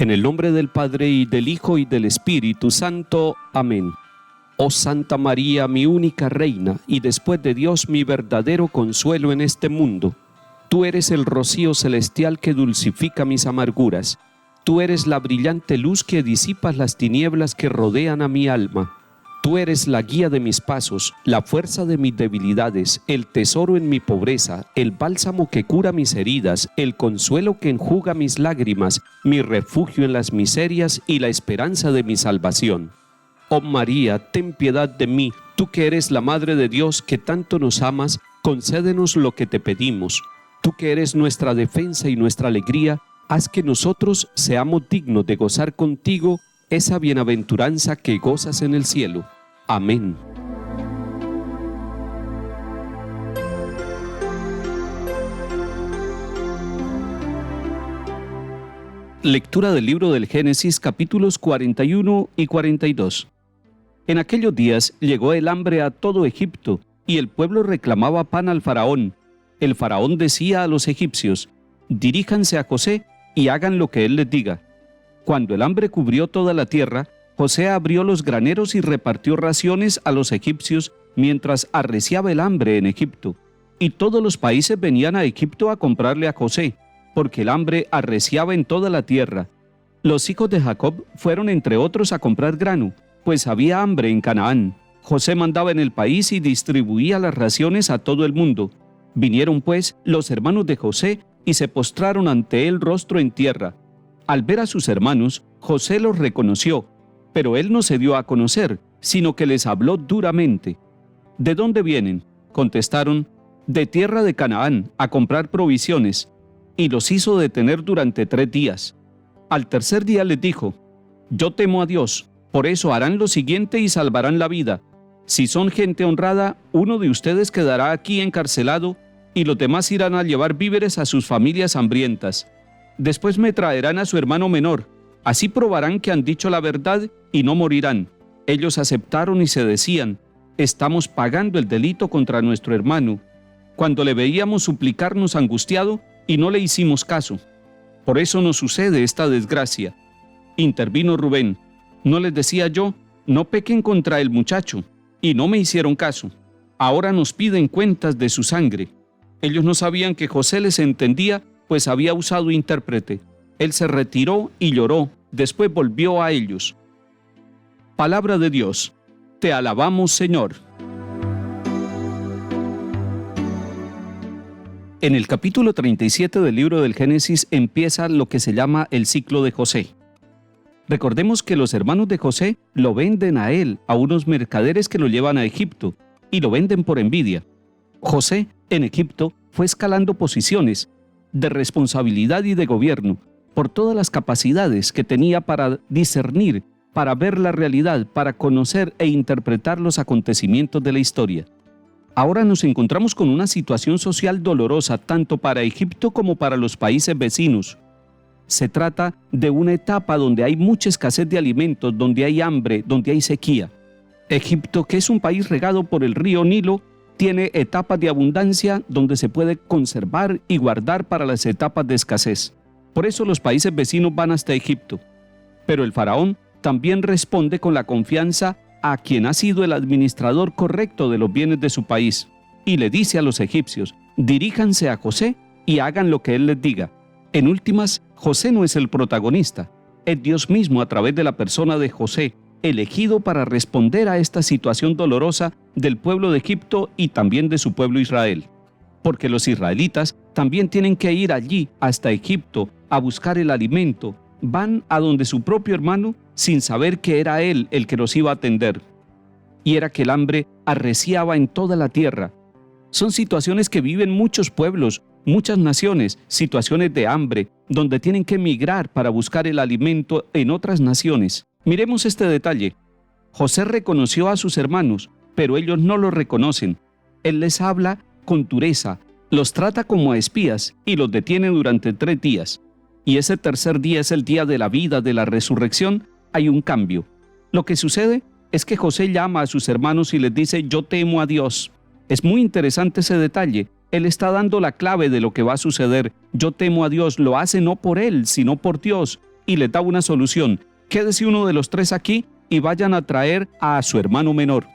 En el nombre del Padre, y del Hijo, y del Espíritu Santo. Amén. Oh Santa María, mi única Reina, y después de Dios mi verdadero consuelo en este mundo. Tú eres el rocío celestial que dulcifica mis amarguras. Tú eres la brillante luz que disipa las tinieblas que rodean a mi alma. Tú eres la guía de mis pasos, la fuerza de mis debilidades, el tesoro en mi pobreza, el bálsamo que cura mis heridas, el consuelo que enjuga mis lágrimas, mi refugio en las miserias y la esperanza de mi salvación. Oh María, ten piedad de mí, tú que eres la Madre de Dios que tanto nos amas, concédenos lo que te pedimos. Tú que eres nuestra defensa y nuestra alegría, haz que nosotros seamos dignos de gozar contigo esa bienaventuranza que gozas en el cielo. Amén. Lectura del libro del Génesis, capítulos 41 y 42. En aquellos días llegó el hambre a todo Egipto, y el pueblo reclamaba pan al faraón. El faraón decía a los egipcios: diríjanse a José y hagan lo que él les diga. Cuando el hambre cubrió toda la tierra, José abrió los graneros y repartió raciones a los egipcios mientras arreciaba el hambre en Egipto. Y todos los países venían a Egipto a comprarle a José, porque el hambre arreciaba en toda la tierra. Los hijos de Jacob fueron entre otros a comprar grano, pues había hambre en Canaán. José mandaba en el país y distribuía las raciones a todo el mundo. Vinieron pues los hermanos de José y se postraron ante él rostro en tierra. Al ver a sus hermanos, José los reconoció, pero él no se dio a conocer, sino que les habló duramente. ¿De dónde vienen?, contestaron. De tierra de Canaán, a comprar provisiones. Y los hizo detener durante 3 días. Al tercer día les dijo: yo temo a Dios, por eso harán lo siguiente y salvarán la vida. Si son gente honrada, uno de ustedes quedará aquí encarcelado, y los demás irán a llevar víveres a sus familias hambrientas. Después me traerán a su hermano menor, así probarán que han dicho la verdad y no morirán. Ellos aceptaron y se decían: estamos pagando el delito contra nuestro hermano. Cuando le veíamos suplicarnos angustiado y no le hicimos caso. Por eso nos sucede esta desgracia. Intervino Rubén: ¿no les decía yo, no pequen contra el muchacho? Y no me hicieron caso. Ahora nos piden cuentas de su sangre. Ellos no sabían que José les entendía, pues había usado intérprete. Él se retiró y lloró, después volvió a ellos. Palabra de Dios. Te alabamos, Señor. En el capítulo 37 del libro del Génesis empieza lo que se llama el ciclo de José. Recordemos que los hermanos de José lo venden a él, a unos mercaderes que lo llevan a Egipto, y lo venden por envidia. José, en Egipto, fue escalando posiciones de responsabilidad y de gobierno, por todas las capacidades que tenía para discernir, para ver la realidad, para conocer e interpretar los acontecimientos de la historia. Ahora nos encontramos con una situación social dolorosa tanto para Egipto como para los países vecinos. Se trata de una etapa donde hay mucha escasez de alimentos, donde hay hambre, donde hay sequía. Egipto, que es un país regado por el río Nilo, tiene etapas de abundancia donde se puede conservar y guardar para las etapas de escasez. Por eso los países vecinos van hasta Egipto. Pero el faraón también responde con la confianza a quien ha sido el administrador correcto de los bienes de su país, y le dice a los egipcios: diríjanse a José y hagan lo que él les diga. En últimas, José no es el protagonista, es Dios mismo a través de la persona de José, elegido para responder a esta situación dolorosa del pueblo de Egipto y también de su pueblo Israel. Porque los israelitas también tienen que ir allí, hasta Egipto, a buscar el alimento. Van a donde su propio hermano sin saber que era él el que los iba a atender. Y era que el hambre arreciaba en toda la tierra. Son situaciones que viven muchos pueblos, muchas naciones, situaciones de hambre, donde tienen que emigrar para buscar el alimento en otras naciones. Miremos este detalle. José reconoció a sus hermanos, pero ellos no lo reconocen. Él les habla con dureza, los trata como a espías y los detiene durante 3 días. Y ese tercer día es el día de la vida, de la resurrección. Hay un cambio. Lo que sucede es que José llama a sus hermanos y les dice: yo temo a Dios. Es muy interesante ese detalle. Él está dando la clave de lo que va a suceder. Yo temo a Dios. Lo hace no por él, sino por Dios. y les da una solución. Quédese uno de los 3 aquí y vayan a traer a su hermano menor.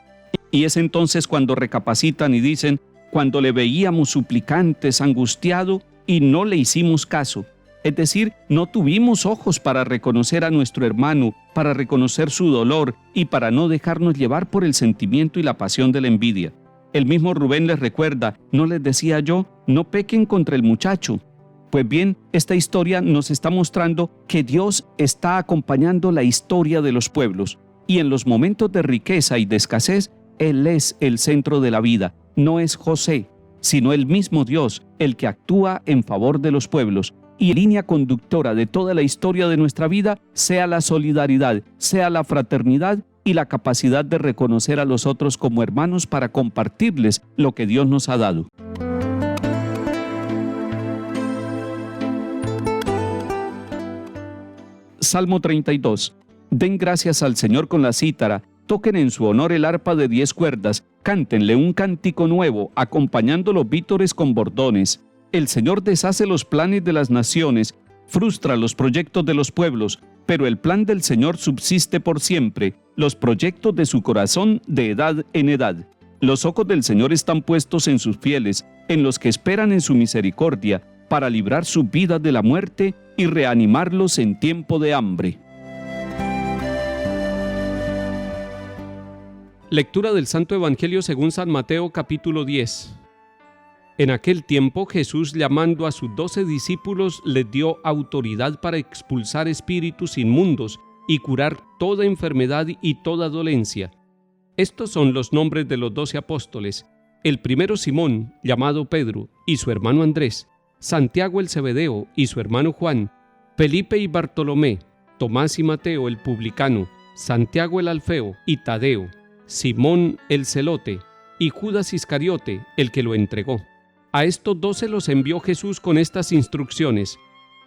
Y es entonces cuando recapacitan y dicen: cuando le veíamos suplicantes, angustiado, y no le hicimos caso. Es decir, no tuvimos ojos para reconocer a nuestro hermano, para reconocer su dolor y para no dejarnos llevar por el sentimiento y la pasión de la envidia. El mismo Rubén les recuerda: ¿no les decía yo, no pequen contra el muchacho? Pues bien, esta historia nos está mostrando que Dios está acompañando la historia de los pueblos, y en los momentos de riqueza y de escasez, Él es el centro de la vida. No es José, sino el mismo Dios, el que actúa en favor de los pueblos. Y línea conductora de toda la historia de nuestra vida sea la solidaridad, sea la fraternidad y la capacidad de reconocer a los otros como hermanos para compartirles lo que Dios nos ha dado. Salmo 32. Den gracias al Señor con la cítara, toquen en su honor el arpa de 10 cuerdas, cántenle un cántico nuevo, acompañando los vítores con bordones. El Señor deshace los planes de las naciones, frustra los proyectos de los pueblos, pero el plan del Señor subsiste por siempre, los proyectos de su corazón de edad en edad. Los ojos del Señor están puestos en sus fieles, en los que esperan en su misericordia, para librar su vida de la muerte y reanimarlos en tiempo de hambre. Lectura del Santo Evangelio según San Mateo, capítulo 10. En aquel tiempo Jesús, llamando a sus 12 discípulos, les dio autoridad para expulsar espíritus inmundos y curar toda enfermedad y toda dolencia. Estos son los nombres de los 12 apóstoles: el primero Simón, llamado Pedro, y su hermano Andrés; Santiago el Zebedeo y su hermano Juan; Felipe y Bartolomé; Tomás y Mateo el publicano; Santiago el Alfeo y Tadeo; Simón el Celote y Judas Iscariote, el que lo entregó. A estos 12 los envió Jesús con estas instrucciones: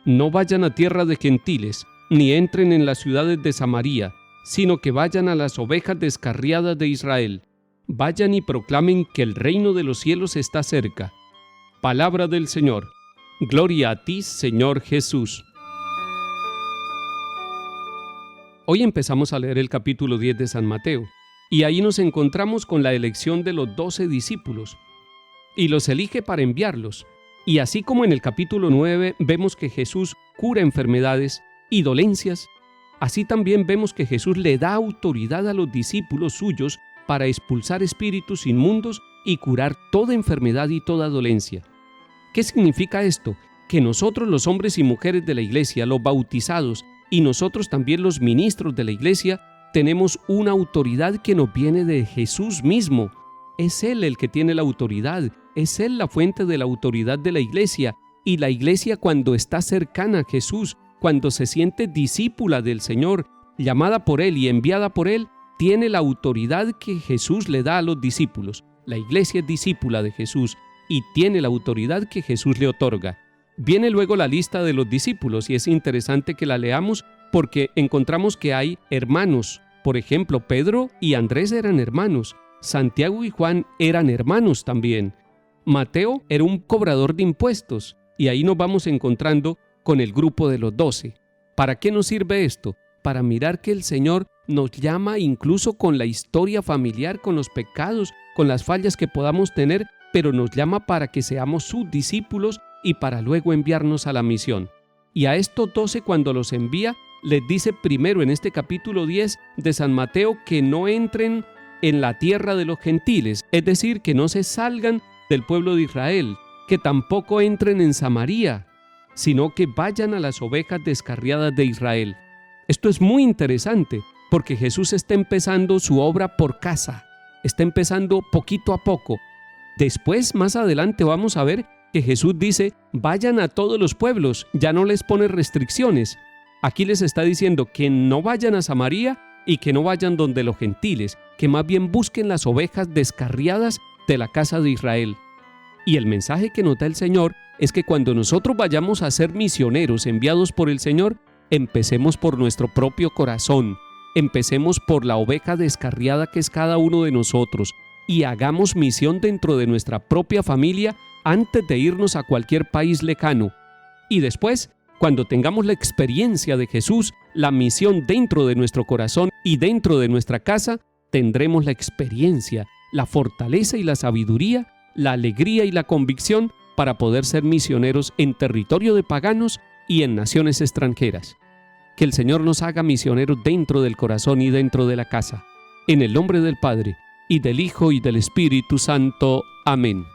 no vayan a tierra de gentiles, ni entren en las ciudades de Samaria, sino que vayan a las ovejas descarriadas de Israel. Vayan y proclamen que el reino de los cielos está cerca. Palabra del Señor. Gloria a ti, Señor Jesús. Hoy empezamos a leer el capítulo 10 de San Mateo, y ahí nos encontramos con la elección de los 12 discípulos, y los elige para enviarlos. Y así como en el capítulo 9 vemos que Jesús cura enfermedades y dolencias, así también vemos que Jesús le da autoridad a los discípulos suyos para expulsar espíritus inmundos y curar toda enfermedad y toda dolencia. ¿Qué significa esto? Que nosotros, los hombres y mujeres de la Iglesia, los bautizados, y nosotros también los ministros de la Iglesia, tenemos una autoridad que nos viene de Jesús mismo. Es Él el que tiene la autoridad, es Él la fuente de la autoridad de la Iglesia, y la Iglesia, cuando está cercana a Jesús, cuando se siente discípula del Señor, llamada por Él y enviada por Él, tiene la autoridad que Jesús le da a los discípulos. La Iglesia es discípula de Jesús y tiene la autoridad que Jesús le otorga. Viene luego la lista de los discípulos y es interesante que la leamos porque encontramos que hay hermanos. Por ejemplo, Pedro y Andrés eran hermanos. Santiago y Juan eran hermanos también. Mateo era un cobrador de impuestos y ahí nos vamos encontrando con el grupo de los 12. ¿Para qué nos sirve esto? Para mirar que el Señor nos llama incluso con la historia familiar, con los pecados, con las fallas que podamos tener, pero nos llama para que seamos sus discípulos y para luego enviarnos a la misión. Y a estos 12, cuando los envía, les dice primero en este capítulo 10 de San Mateo que no entren en la tierra de los gentiles, es decir, que no se salgan del pueblo de Israel, que tampoco entren en Samaria, sino que vayan a las ovejas descarriadas de Israel. Esto es muy interesante, porque Jesús está empezando su obra por casa, está empezando poquito a poco. Después, más adelante, vamos a ver que Jesús dice, vayan a todos los pueblos, ya no les pone restricciones. Aquí les está diciendo que no vayan a Samaria y que no vayan donde los gentiles, que más bien busquen las ovejas descarriadas de la casa de Israel. Y el mensaje que nos da el Señor es que cuando nosotros vayamos a ser misioneros enviados por el Señor, empecemos por nuestro propio corazón, empecemos por la oveja descarriada que es cada uno de nosotros y hagamos misión dentro de nuestra propia familia antes de irnos a cualquier país lejano. Y después Cuando tengamos la experiencia de Jesús, la misión dentro de nuestro corazón y dentro de nuestra casa, tendremos la experiencia, la fortaleza y la sabiduría, la alegría y la convicción para poder ser misioneros en territorio de paganos y en naciones extranjeras. Que el Señor nos haga misioneros dentro del corazón y dentro de la casa. En el nombre del Padre, y del Hijo, y del Espíritu Santo. Amén.